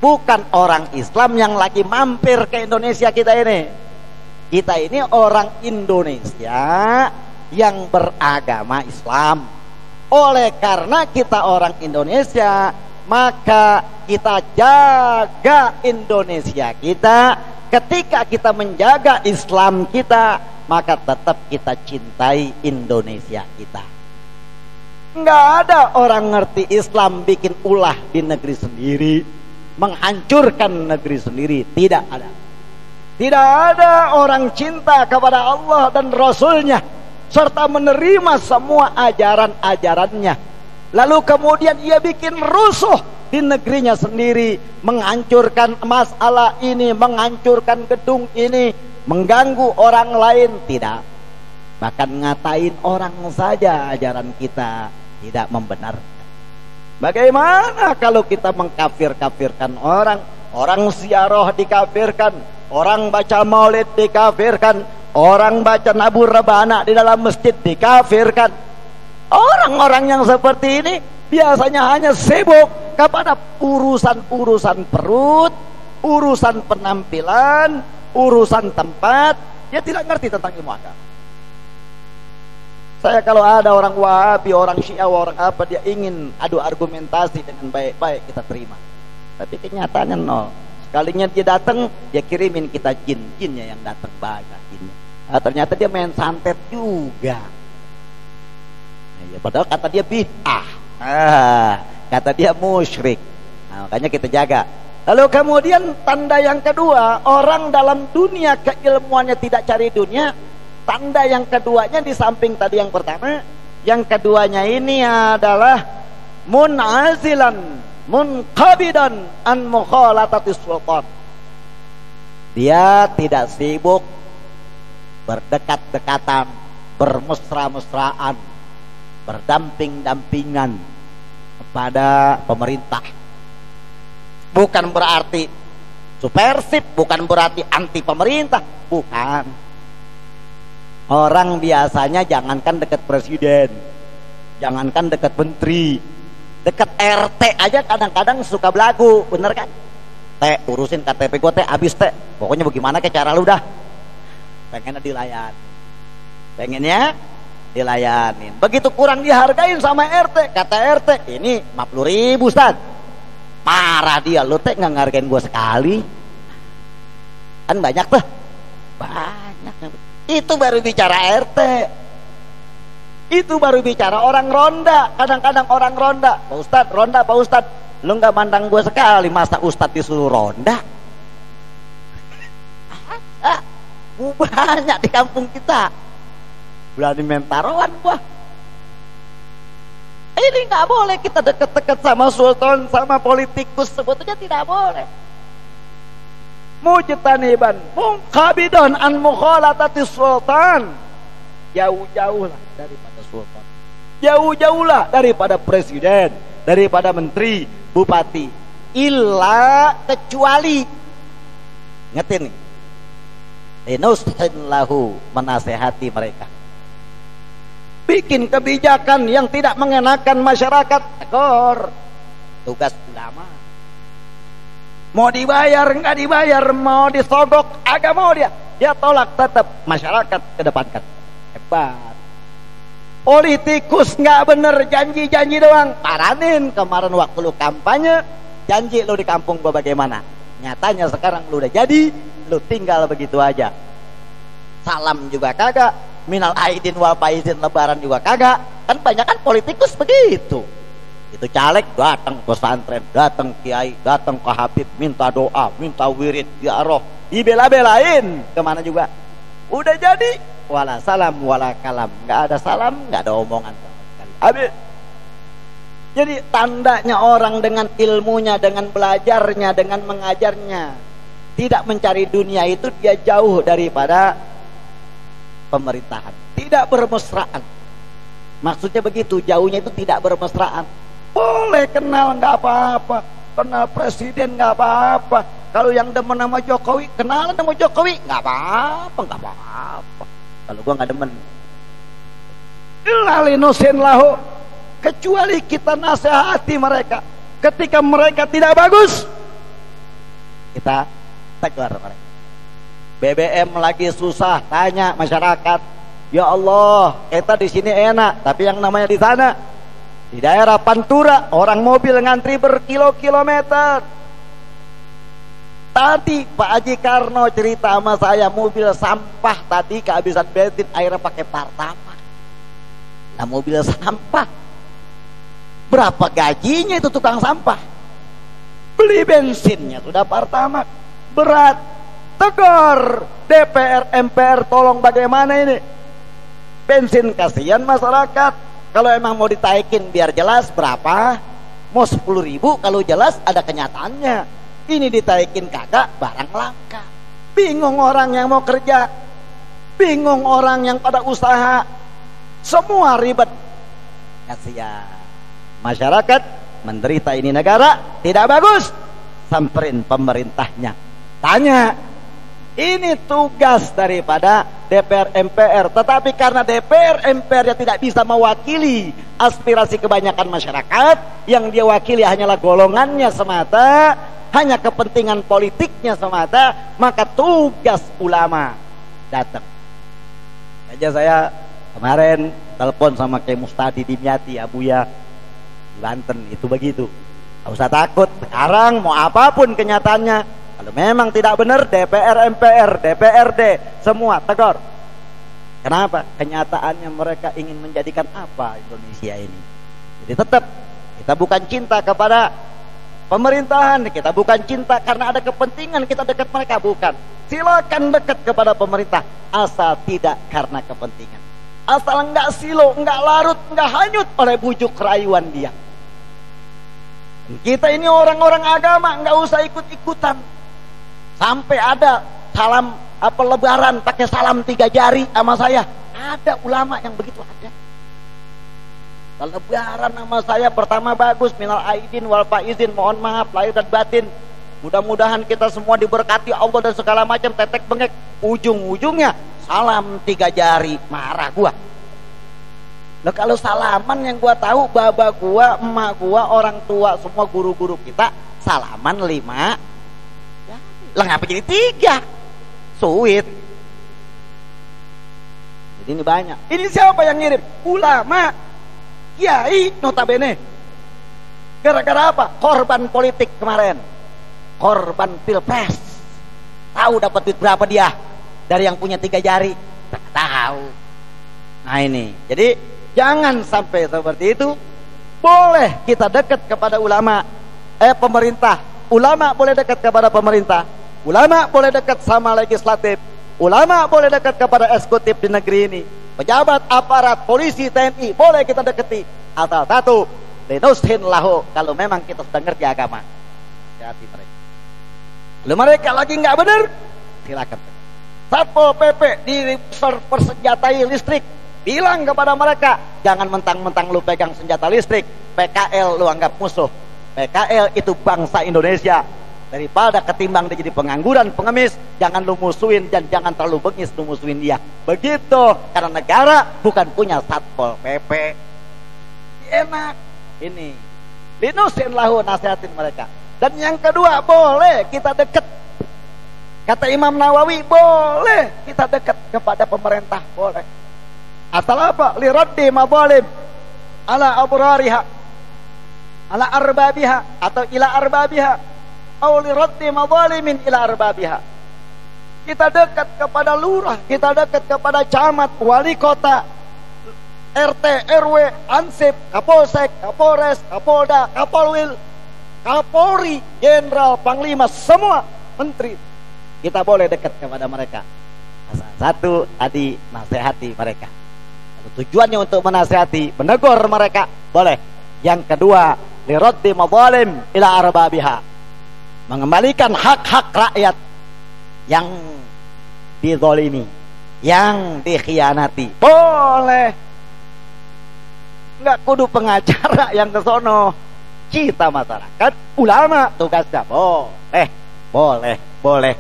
bukan orang Islam yang lagi mampir ke Indonesia. Kita ini orang Indonesia yang beragama Islam. Oleh karena kita orang Indonesia, maka kita jaga Indonesia kita. Ketika kita menjaga Islam kita, maka tetap kita cintai Indonesia kita. Nggak ada orang ngerti Islam bikin ulah di negeri sendiri, menghancurkan negeri sendiri. Tidak ada. Tidak ada orang cinta kepada Allah dan Rasulnya, serta menerima semua ajaran-ajarannya, lalu kemudian ia bikin rusuh di negerinya sendiri, menghancurkan masalah ini, menghancurkan gedung ini, mengganggu orang lain. Tidak, bahkan ngatain orang saja ajaran kita tidak membenarkan. Bagaimana kalau kita mengkafir-kafirkan orang? Orang ziarah dikafirkan, orang baca maulid dikafirkan, orang baca nabur rebana di dalam masjid dikafirkan. Orang-orang yang seperti ini biasanya hanya sibuk kepada urusan-urusan perut, urusan penampilan, urusan tempat. Dia tidak ngerti tentang ilmu agama. Saya kalau ada orang Wahabi, orang Syiah, orang apa, dia ingin adu argumentasi dengan baik-baik, kita terima. Tapi kenyataannya nol. Sekalinya dia datang, dia kirimin kita jin-jinnya yang datang banyak jinnya. Nah, ternyata dia main santet juga. Nah, ya, padahal kata dia bid'ah, kata dia musyrik. Nah, makanya kita jaga. Lalu kemudian tanda yang kedua, orang dalam dunia keilmuannya tidak cari dunia. Tanda yang keduanya di samping tadi yang pertama, yang keduanya ini adalah mun'azilan munqabidan an mukhalatatis sultan. Dia tidak sibuk berdekat-dekatan, bermesra-mesraan, berdamping-dampingan kepada pemerintah. Bukan berarti subversif, bukan berarti anti pemerintah, bukan. Orang biasanya jangankan dekat presiden, jangankan dekat menteri, dekat RT aja kadang-kadang suka belagu, bener kan? Teh, urusin KTP gue teh, abis teh. Pokoknya bagaimana ke cara lu dah. Pengennya dilayanin. Begitu kurang dihargain sama RT, kata RT, ini 50.000 Ustaz. Marah dia, lu teh nggak ngargain gue sekali. Kan banyak tuh, banyak. Itu baru bicara RT. Itu baru bicara orang ronda. Kadang-kadang orang ronda, Pak Ustad, ronda Pak Ustad, lu nggak mandang gue sekali, masa Ustad disuruh ronda? Banyak di kampung kita. Berani mentaroan gua. Ini nggak boleh kita deket-deket sama sultan, sama politikus, sebetulnya tidak boleh. Mujtaniban munqabidan an mukhalatatis sultan. Jauh-jauhlah daripada sultan. Jauh-jauhlah daripada presiden, daripada menteri, bupati. Illa kecuali, ngetin nih, inushin lahu, menasehati mereka, bikin kebijakan yang tidak mengenakan masyarakat. Tekor, tugas ulama. Mau dibayar nggak dibayar, mau disogok agak mau dia tolak, tetap masyarakat kedepankan. Hebat. Politikus nggak bener, janji doang, paranin. Kemarin waktu lu kampanye, janji lu di kampung gua bagaimana, nyatanya sekarang lu udah jadi, lu tinggal begitu aja. Salam juga kagak, minal aidin wal faizin, lebaran juga kagak. Kan banyak kan politikus begitu. Itu caleg datang ke pesantren, datang kiai, datang ke habib, minta doa, minta wirid, ya roh, dibela-belain kemana juga. Udah jadi wala salam wala kalam, nggak ada salam, nggak ada omongan sama sekali. Habis. Jadi tandanya orang dengan ilmunya, dengan belajarnya, dengan mengajarnya, tidak mencari dunia itu, dia jauh daripada pemerintahan, tidak bermesraan. Maksudnya begitu, jauhnya itu tidak bermesraan. Boleh kenal nggak apa-apa, kenal presiden nggak apa-apa. Kalau yang demen nama Jokowi, kenalan nama Jokowi nggak apa-apa, nggak apa-apa. Kalau gua nggak demen, ilalinusin lahu, kecuali kita nasihati mereka. Ketika mereka tidak bagus, kita tegur mereka. BBM lagi susah, tanya masyarakat, ya Allah, kita di sini enak, tapi yang namanya di sana, di daerah Pantura, orang mobil ngantri berkilo-kilometer. Tadi Pak Haji Karno cerita sama saya, mobil sampah tadi kehabisan bensin, akhirnya pakai Pertamax. Nah, mobil sampah, berapa gajinya itu tukang sampah? Beli bensinnya sudah Pertamax. Berat. Tegur DPR MPR, tolong bagaimana ini? Bensin kasihan masyarakat. Kalau emang mau ditaikin biar jelas berapa, mau 10.000 kalau jelas ada kenyataannya. Ini ditaikin kagak, barang langka. Bingung orang yang mau kerja, bingung orang yang pada usaha, semua ribet. Kasihan masyarakat menderita, ini negara tidak bagus. Samperin pemerintahnya, tanya. Ini tugas daripada DPR MPR. Tetapi karena DPR MPR tidak bisa mewakili aspirasi kebanyakan masyarakat, yang dia wakili hanyalah golongannya semata, hanya kepentingan politiknya semata, maka tugas ulama datang. Aja saya kemarin telepon sama Kiai Mustadi Dimyati Abuya di Banten, itu begitu. Gak usah takut, sekarang mau apapun kenyataannya, kalau memang tidak benar, DPR MPR DPRD semua tegur. Kenapa? Kenyataannya mereka ingin menjadikan apa Indonesia ini. Jadi tetap kita bukan cinta kepada pemerintahan, kita bukan cinta karena ada kepentingan kita dekat mereka, bukan. Silakan dekat kepada pemerintah, asal tidak karena kepentingan, asal enggak silo, enggak larut, enggak hanyut oleh bujuk rayuan dia. Kita ini orang-orang agama, enggak usah ikut-ikutan. Sampai ada salam apa lebaran pakai salam 3 jari sama saya, ada ulama yang begitu ada. Lebaran nama saya pertama bagus, minal aidin wal faizin, mohon maaf lahir dan batin. Mudah-mudahan kita semua diberkati Allah dan segala macam, tetek bengek. Ujung-ujungnya salam 3 jari, marah gua. Nah, kalau salaman yang gua tahu, baba gua, emak gua, orang tua, semua guru-guru kita salaman 5. Lah ngapa jadi 3? Suit. Jadi ini banyak. Ini siapa yang ngirim? Ulama, kiai, notabene. Gara-gara apa? Korban politik kemarin, korban pilpres. Tahu dapat duit berapa dia dari yang punya 3 jari? Tak tahu. Nah ini, jadi jangan sampai seperti itu. Boleh kita dekat kepada ulama, pemerintah. Ulama boleh dekat kepada pemerintah, ulama boleh dekat sama legislatif, ulama boleh dekat kepada eksekutif di negeri ini. Pejabat aparat polisi TNI boleh kita dekati, asal satu, linushin lahu, kalau memang kita sudah ngerti agama. Hati mereka. Kalau mereka lagi nggak benar, silakan. Satpol PP di persenjatai listrik, bilang kepada mereka, jangan mentang-mentang lu pegang senjata listrik, PKL lu anggap musuh. PKL itu bangsa Indonesia. Daripada ketimbang dia jadi pengangguran, pengemis, jangan lu musuhin dan jangan terlalu bengis lu musuhin dia. Begitu, karena negara bukan punya Satpol PP. Enak. Ini linusin lahu, nasihatin mereka. Dan yang kedua, boleh kita dekat. Kata Imam Nawawi, boleh kita dekat kepada pemerintah, boleh. Asal apa? Liraddi madzalim ala abrariha, ala arbabiha, atau ila arbabiha, atau liraddi madzalimin ila arbabiha. Kita dekat kepada lurah, kita dekat kepada camat, wali kota, RT, RW, Ansip, Kapolsek, Kapolres, Kapolda, Kapolwil, Kapolri, Jenderal, Panglima, semua menteri, kita boleh dekat kepada mereka. Satu, tadi nasihati mereka. Tujuannya untuk menasihati, menegur mereka, boleh. Yang kedua, liraddi madzalim ila arbabiha, mengembalikan hak-hak rakyat yang dizalimi, yang dikhianati, boleh. Enggak kudu pengacara yang ke sono, kita masyarakat, ulama tugasnya boleh.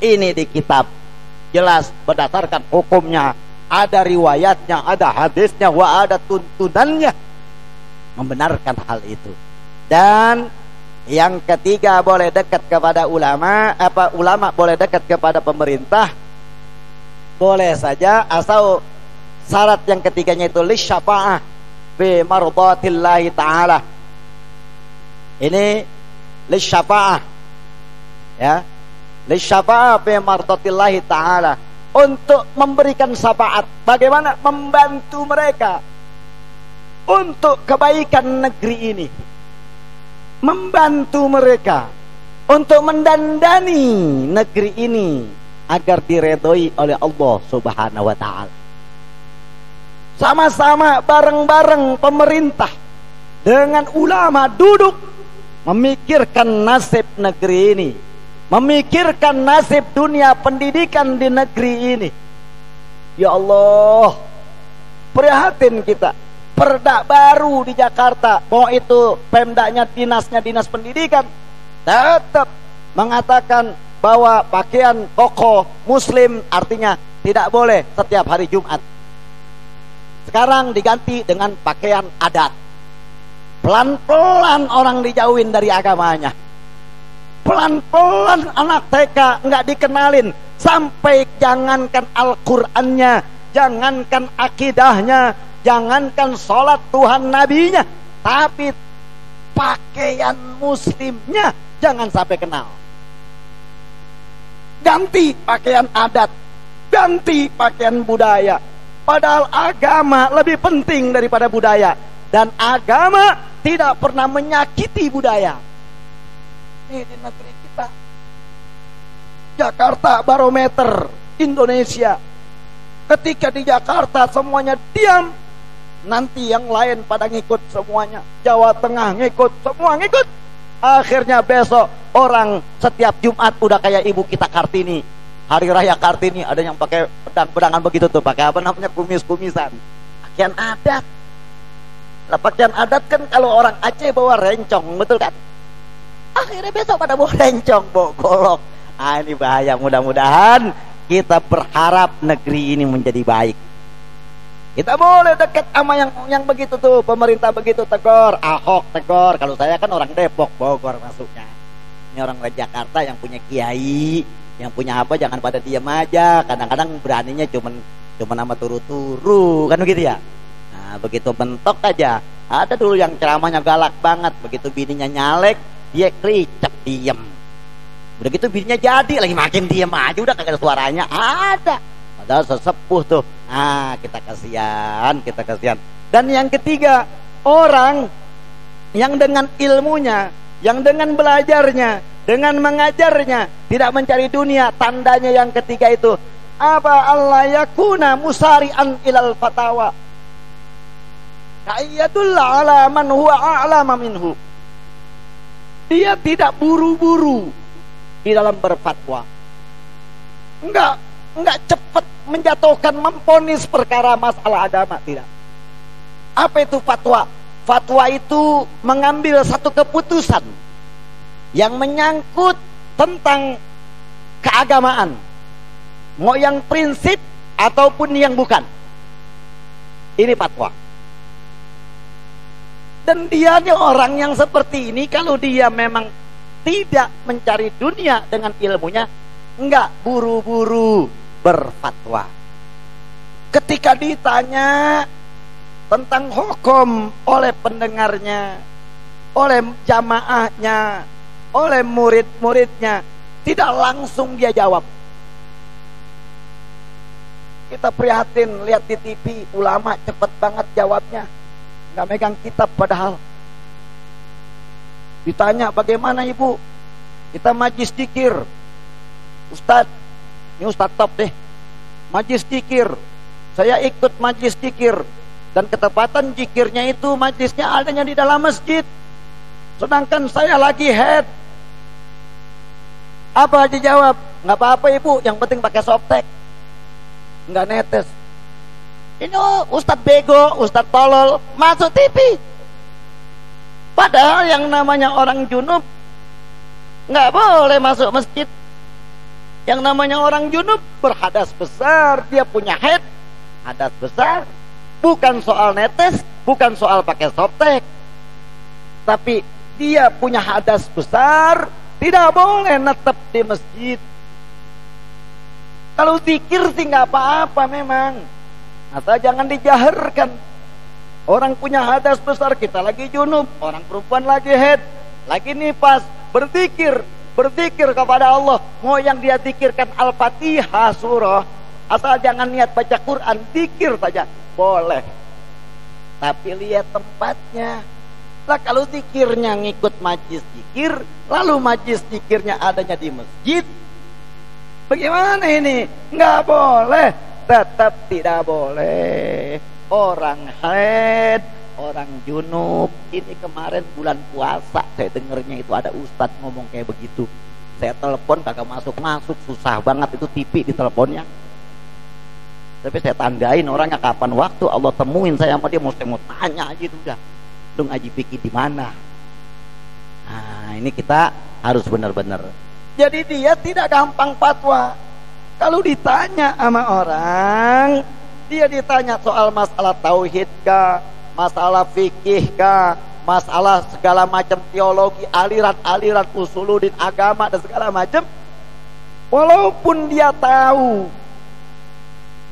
Ini di kitab jelas berdasarkan hukumnya, ada riwayatnya, ada hadisnya, ada tuntunannya membenarkan hal itu. Dan yang ketiga, boleh dekat kepada ulama, ulama boleh dekat kepada pemerintah, boleh saja, asal syarat yang ketiganya itu lisyafa'ah bi mardatillahi ta'ala. Ini lisyafa'ah, ya, lisyafa'ah bi mardatillahi ta'ala, untuk memberikan syafaat. Bagaimana membantu mereka untuk kebaikan negeri ini, membantu mereka untuk mendandani negeri ini agar diredhoi oleh Allah Subhanahu wa ta'ala. Sama-sama bareng-bareng pemerintah dengan ulama duduk memikirkan nasib negeri ini, memikirkan nasib dunia pendidikan di negeri ini. Ya Allah, prihatin kita. Perda baru di Jakarta, mau itu pemdanya, dinasnya dinas pendidikan, tetap mengatakan bahwa pakaian koko muslim artinya tidak boleh setiap hari Jumat. Sekarang diganti dengan pakaian adat. Pelan-pelan orang dijauhin dari agamanya. Pelan-pelan anak TK nggak dikenalin, sampai jangankan Al-Qur'annya, jangankan akidahnya, jangankan sholat Tuhan Nabinya, tapi pakaian muslimnya jangan sampai kenal. Ganti pakaian adat, ganti pakaian budaya. Padahal agama lebih penting daripada budaya, dan agama tidak pernah menyakiti budaya. Ini di negeri kita, Jakarta barometer Indonesia. Ketika di Jakarta semuanya diam, nanti yang lain pada ngikut semuanya. Jawa Tengah ngikut, semua ngikut. Akhirnya besok orang setiap Jumat udah kayak ibu kita Kartini. Hari Raya Kartini ada yang pakai pedang-pedangan begitu tuh, pakai apa namanya, kumis-kumisan. Pakaian adat. Lah pakaian adat kan kalau orang Aceh bawa rencong, betul kan? Akhirnya besok pada bawa rencong, bawa golok. Ah, ini bahaya. Mudah-mudahan kita berharap negeri ini menjadi baik. Kita boleh dekat sama yang begitu tuh, pemerintah begitu, tegur, Ahok tegur. Kalau saya kan orang Depok, Bogor masuknya. Ini orang dari Jakarta yang punya kiai, yang punya apa, jangan pada diam aja. Kadang-kadang beraninya cuman nama turu-turu, kan begitu ya. Nah, begitu bentok aja. Ada dulu yang ceramahnya galak banget, begitu bininya nyalek, dia kricek diem. Udah gitu bininya jadi lagi makin diem aja, udah kagak ada suaranya. Ada. Padahal sesepuh tuh. Ah, kita kasihan. Dan yang ketiga, orang yang dengan ilmunya, yang dengan belajarnya, dengan mengajarnya, tidak mencari dunia. Tandanya yang ketiga itu apa? Allah yakuna musari'an ilal fatawa, ka'iyatullah ala man huwa a'lama minhu. Dia tidak buru-buru di dalam berfatwa, enggak cepat menjatuhkan, memponis perkara masalah agama, tidak. Apa itu fatwa? Fatwa itu mengambil satu keputusan yang menyangkut tentang keagamaan, mau yang prinsip ataupun yang bukan. Ini fatwa. Dan dianya orang yang seperti ini, kalau dia memang tidak mencari dunia dengan ilmunya, enggak buru-buru berfatwa. Ketika ditanya tentang hukum oleh pendengarnya, oleh jamaahnya, oleh murid-muridnya, tidak langsung dia jawab. Kita prihatin lihat di TV, ulama cepet banget jawabnya, nggak megang kitab. Padahal ditanya, bagaimana ibu, kita majlis zikir, Ustadz, ini Ustadz top deh, majlis zikir, saya ikut majlis zikir, dan ketepatan zikirnya itu majlisnya adanya di dalam masjid, sedangkan saya lagi head. Apa dijawab? Nggak apa-apa ibu, yang penting pakai softtek, nggak netes. Ini Ustadz bego, Ustadz tolol, masuk TV. Padahal yang namanya orang junub nggak boleh masuk masjid. Yang namanya orang junub berhadas besar, dia punya head, hadas besar. Bukan soal netes, bukan soal pakai softtek, tapi dia punya hadas besar, tidak boleh netep di masjid. Kalau zikir sih nggak apa-apa memang, asal jangan dijaharkan. Orang punya hadas besar, kita lagi junub, orang perempuan lagi head, lagi nifas, berzikir kepada Allah. Mau yang dia zikirkan Al-Fatihah surah, asal jangan niat baca Quran, zikir saja boleh. Tapi lihat tempatnya. Lah kalau zikirnya ngikut majlis zikir, lalu majlis zikirnya adanya di masjid, bagaimana ini? Nggak boleh, tetap tidak boleh. Orang haid, orang junub. Ini kemarin bulan puasa, saya dengernya itu ada ustadz ngomong kayak begitu. Saya telepon kagak masuk, susah banget itu TV di teleponnya. Tapi saya tandain orangnya kapan waktu Allah temuin saya sama dia, mau tanya aja itu udah. Lu ngaji fikih di mana? Nah, ini kita harus benar-benar. Jadi dia tidak gampang fatwa. Kalau ditanya sama orang, dia ditanya soal masalah tauhid kah, masalah fikih kah, masalah segala macam teologi, aliran-aliran usuluddin agama dan segala macam. Walaupun dia tahu,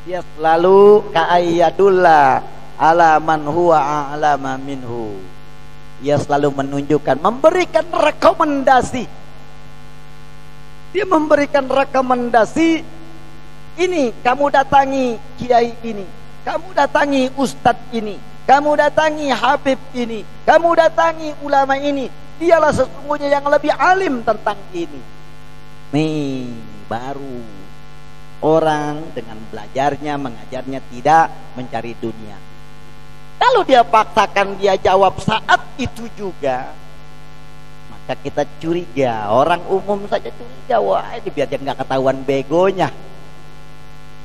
dia selalu ka'ayyadullah ala man huwa a'lama minhu. Dia selalu menunjukkan, memberikan rekomendasi. Dia memberikan rekomendasi, ini kamu datangi kiai ini, kamu datangi ustadz ini, kamu datangi habib ini, kamu datangi ulama ini, dialah sesungguhnya yang lebih alim tentang ini. Nih baru orang dengan belajarnya, mengajarnya tidak mencari dunia. Kalau dia paksakan dia jawab saat itu juga, maka kita curiga. Orang umum saja curiga, wah ini biar dia nggak ketahuan begonya,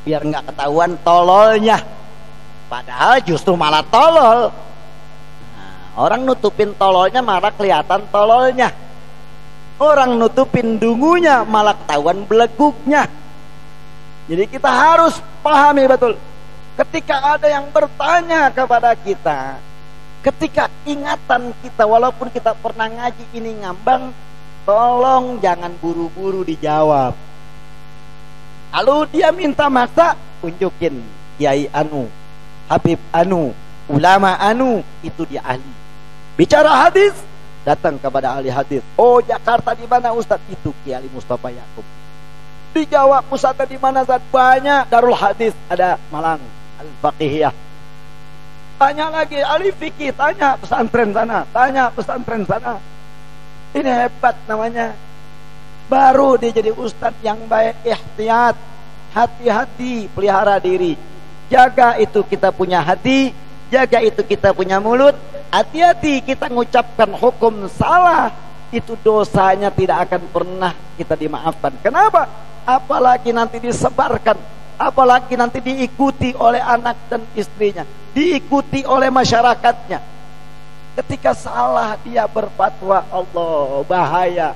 biar nggak ketahuan tololnya. Padahal justru malah tolol. Nah, orang nutupin tololnya malah kelihatan tololnya. Orang nutupin dungunya malah ketahuan beleguknya. Jadi kita harus pahami betul. Ketika ada yang bertanya kepada kita, ketika ingatan kita, walaupun kita pernah ngaji ini ngambang, tolong jangan buru-buru dijawab. Lalu dia minta maksa, tunjukin kiai anu, habib anu, ulama anu, itu dia ahli. Bicara hadis, datang kepada ahli hadis. Oh, Jakarta di mana Ustadz? Itu Kiai Mustafa Yakub. Dijawab, pusat di mana Ustaz? Banyak, Darul Hadis ada Malang, Al-Faqihiyah. Tanya lagi ahli fikih, tanya pesantren sana, tanya pesantren sana. Ini hebat namanya. Baru dia jadi ustadz yang baik. Ihtiyat, hati-hati, pelihara diri. Jaga itu kita punya hati, jaga itu kita punya mulut. Hati-hati kita mengucapkan hukum salah, itu dosanya tidak akan pernah kita dimaafkan. Kenapa? Apalagi nanti disebarkan, apalagi nanti diikuti oleh anak dan istrinya, diikuti oleh masyarakatnya. Ketika salah dia berfatwa, Allah, bahaya,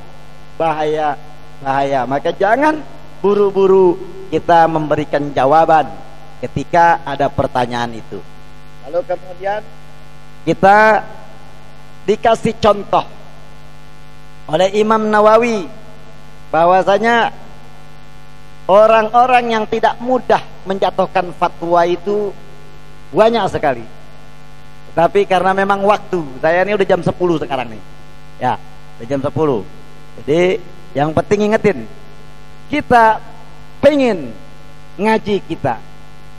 bahaya, bahaya. Maka jangan buru-buru kita memberikan jawaban ketika ada pertanyaan itu. Lalu kemudian kita dikasih contoh oleh Imam Nawawi bahwasanya orang-orang yang tidak mudah menjatuhkan fatwa itu banyak sekali. Tapi karena memang waktu, saya ini udah jam 10 sekarang nih. Ya, udah jam 10. Jadi yang penting ingetin, kita pengen ngaji kita,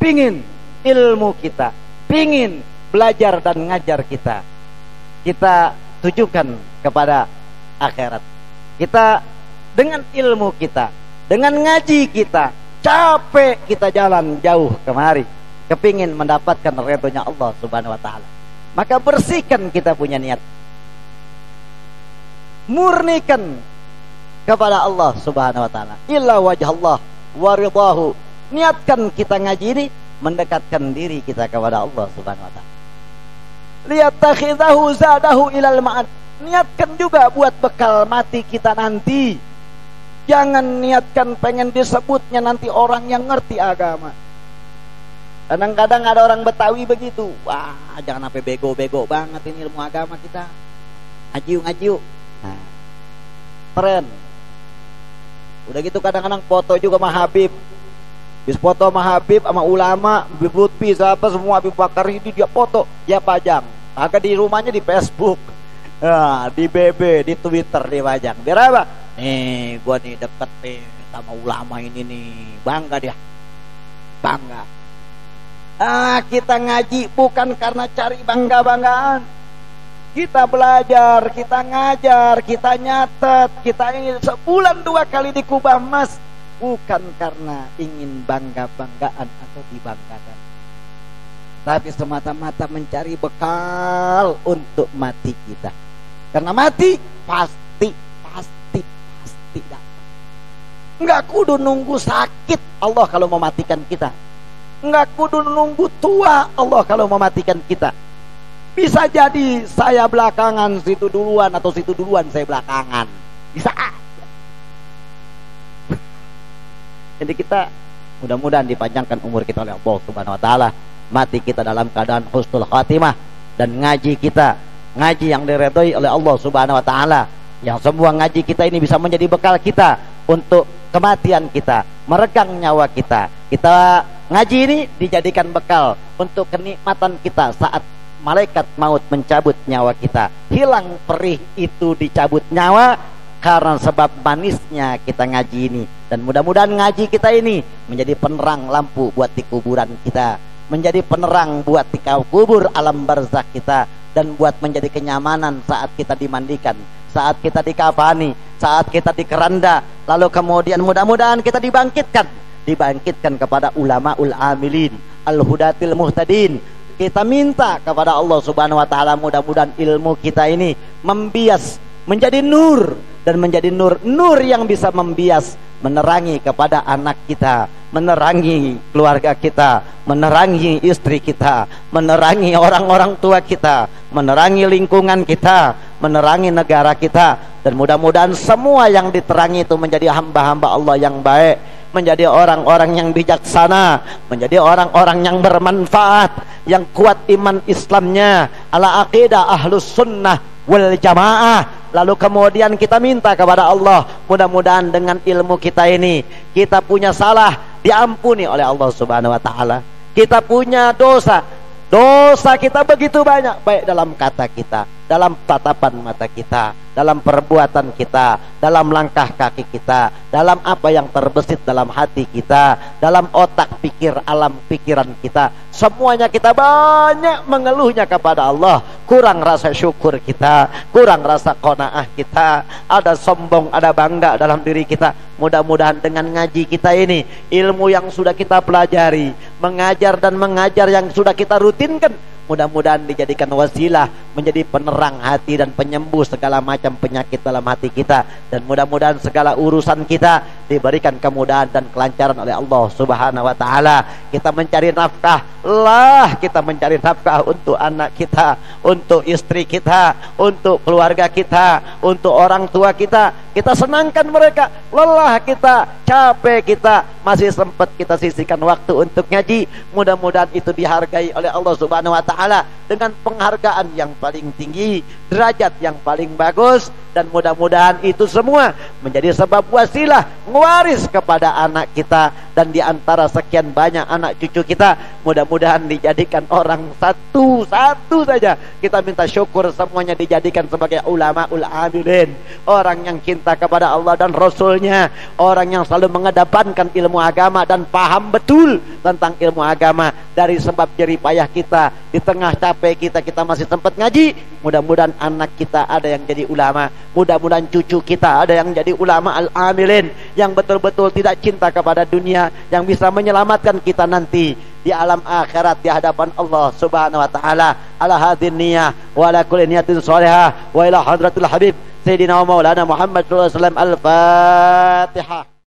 pingin ilmu kita, pingin belajar dan ngajar kita, kita tujukan kepada akhirat. Kita dengan ilmu kita, dengan ngaji kita, capek kita jalan jauh kemari, kepingin mendapatkan ridhonya Allah Subhanahu wa taala. Maka bersihkan kita punya niat, murnikan kepada Allah Subhanahu wa taala. Illa wajhallah wa ridahu. Niatkan kita ngaji ini mendekatkan diri kita kepada Allah Subhanahu wa taala. Liyatakhidahu zadahu ilal ma'ad. Niatkan juga buat bekal mati kita nanti. Jangan niatkan pengen disebutnya nanti orang yang ngerti agama. Kadang-kadang ada orang Betawi begitu. Wah, jangan sampai bego-bego banget ini ilmu agama kita. Ngaji. Nah, keren. Udah gitu kadang-kadang foto juga sama Habib. Bis foto sama Habib, sama ulama, Habib Lutfi, siapa semua, Habib Bakar ini dia foto, dia pajang. Agak di rumahnya di Facebook, nah, di BB, di Twitter dia pajang. Biar apa? Nih, gua nih deket nih sama ulama ini nih, bangga dia, bangga. Kita ngaji bukan karena cari bangga-banggaan. Kita belajar, kita ngajar, kita nyatet, kita ingin sebulan 2 kali di Kubah Mas, bukan karena ingin bangga-banggaan atau dibanggakan, tapi semata-mata mencari bekal untuk mati kita. Karena mati pasti datang. Enggak kudu nunggu sakit Allah kalau mematikan kita. Enggak kudu nunggu tua Allah kalau mematikan kita. Bisa jadi saya belakangan, situ duluan, atau situ duluan saya belakangan. Bisa aja. Jadi kita mudah-mudahan dipanjangkan umur kita oleh Allah Subhanahu wa taala. Mati kita dalam keadaan husnul khatimah, dan ngaji kita, ngaji yang diridhoi oleh Allah Subhanahu wa taala. Yang semua ngaji kita ini bisa menjadi bekal kita untuk kematian kita, meregang nyawa kita. Kita ngaji ini dijadikan bekal untuk kenikmatan kita saat malaikat maut mencabut nyawa kita. Hilang perih itu dicabut nyawa karena sebab manisnya kita ngaji ini. Dan mudah-mudahan ngaji kita ini menjadi penerang lampu buat di kuburan kita, menjadi penerang buat di kubur alam barzakh kita, dan buat menjadi kenyamanan saat kita dimandikan, saat kita dikafani, saat kita dikeranda, lalu kemudian mudah-mudahan kita dibangkitkan kepada ulamaul amilin, al-hudatil muhtadin. Kita minta kepada Allah Subhanahu wa taala, mudah-mudahan ilmu kita ini membias menjadi nur, dan menjadi nur yang bisa membias, menerangi kepada anak kita, menerangi keluarga kita, menerangi istri kita, menerangi orang-orang tua kita, menerangi lingkungan kita, menerangi negara kita. Dan mudah-mudahan semua yang diterangi itu menjadi hamba-hamba Allah yang baik, menjadi orang-orang yang bijaksana, menjadi orang-orang yang bermanfaat, yang kuat iman Islamnya ala aqidah ahlus sunnah wal jamaah. Lalu kemudian kita minta kepada Allah, mudah-mudahan dengan ilmu kita ini, kita punya salah diampuni oleh Allah Subhanahu wa taala. Kita punya dosa kita begitu banyak, baik dalam kata kita, dalam tatapan mata kita, dalam perbuatan kita, dalam langkah kaki kita, dalam apa yang terbesit dalam hati kita, dalam otak pikir, alam pikiran kita. Semuanya kita banyak mengeluhnya kepada Allah. Kurang rasa syukur kita, kurang rasa qanaah kita, ada sombong, ada bangga dalam diri kita. Mudah-mudahan dengan ngaji kita ini, ilmu yang sudah kita pelajari, mengajar dan mengajar yang sudah kita rutinkan, mudah-mudahan dijadikan wasilah menjadi penerang hati dan penyembuh segala macam penyakit dalam hati kita. Dan mudah-mudahan segala urusan kita diberikan kemudahan dan kelancaran oleh Allah Subhanahu wa taala. Kita mencari nafkah, kita mencari nafkah untuk anak kita, untuk istri kita, untuk keluarga kita, untuk orang tua kita. Kita senangkan mereka. Lelah kita, capek kita, masih sempat kita sisihkan waktu untuk ngaji. Mudah-mudahan itu dihargai oleh Allah Subhanahu wa taala dengan penghargaan yang paling tinggi, derajat yang paling bagus. Dan mudah-mudahan itu semua menjadi sebab wasilah mewaris kepada anak kita dan di antara sekian banyak anak cucu kita mudah-mudahan dijadikan orang satu saja. Kita minta syukur semuanya dijadikan sebagai ulamaul amilin, orang yang cinta kepada Allah dan Rasulnya, orang yang selalu mengedepankan ilmu agama dan paham betul tentang ilmu agama. Dari sebab jerih payah kita, di tengah capek kita masih sempat ngaji. Mudah-mudahan anak kita ada yang jadi ulama, mudah-mudahan cucu kita ada yang jadi ulama al-amilin, yang betul-betul tidak cinta kepada dunia, yang bisa menyelamatkan kita nanti di alam akhirat di hadapan Allah Subhanahu wa taala. Ala hadhin niyah wa ala kulli niyatin shalihah wa ila hadratil habib sayyidina wa maulana Muhammad sallallahu alaihi wasallam. Al-Fatihah.